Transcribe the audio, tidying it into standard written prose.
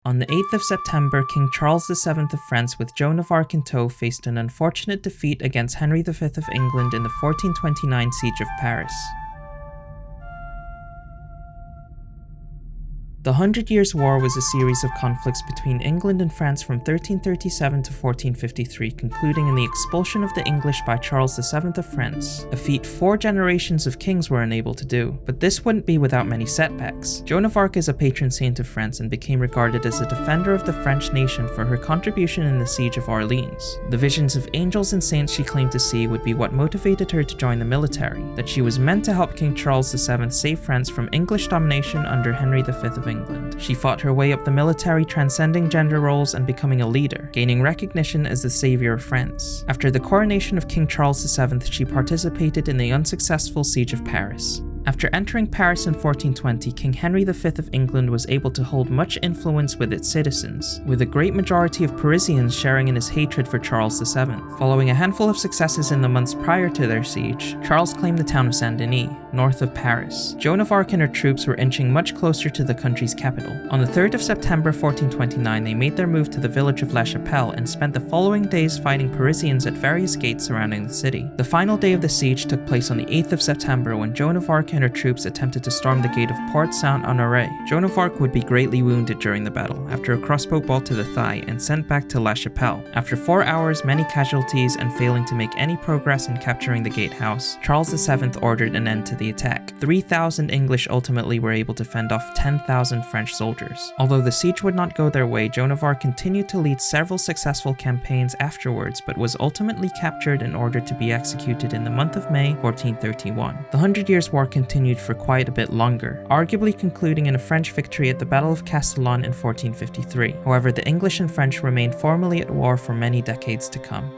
On the 8th of September, King Charles VII of France with Joan of Arc in tow faced an unfortunate defeat against Henry V of England in the 1429 siege of Paris. The 100 Years' War was a series of conflicts between England and France from 1337 to 1453, concluding in the expulsion of the English by Charles VII of France, a feat 4 generations of kings were unable to do. But this wouldn't be without many setbacks. Joan of Arc is a patron saint of France and became regarded as a defender of the French nation for her contribution in the siege of Orleans. The visions of angels and saints she claimed to see would be what motivated her to join the military, that she was meant to help King Charles VII save France from English domination under Henry V of England. She fought her way up the military, transcending gender roles and becoming a leader, gaining recognition as the savior of France. After the coronation of King Charles VII, she participated in the unsuccessful siege of Paris. After entering Paris in 1420, King Henry V of England was able to hold much influence with its citizens, with a great majority of Parisians sharing in his hatred for Charles VII. Following a handful of successes in the months prior to their siege, Charles claimed the town of Saint-Denis, north of Paris. Joan of Arc and her troops were inching much closer to the country's capital. On the 3rd of September 1429, they made their move to the village of La Chapelle and spent the following days fighting Parisians at various gates surrounding the city. The final day of the siege took place on the 8th of September when Joan of Arc and her troops attempted to storm the gate of Porte Saint-Honoré. Joan of Arc would be greatly wounded during the battle after a crossbow bolt to the thigh and sent back to La Chapelle. After 4 hours, many casualties, and failing to make any progress in capturing the gatehouse, Charles VII ordered an end to the attack. 3,000 English ultimately were able to fend off 10,000 French soldiers. Although the siege would not go their way, Joan of Arc continued to lead several successful campaigns afterwards, but was ultimately captured and ordered to be executed in the month of May 1431. The 100 Years' War continued for quite a bit longer, arguably concluding in a French victory at the Battle of Castellon in 1453. However, the English and French remained formally at war for many decades to come.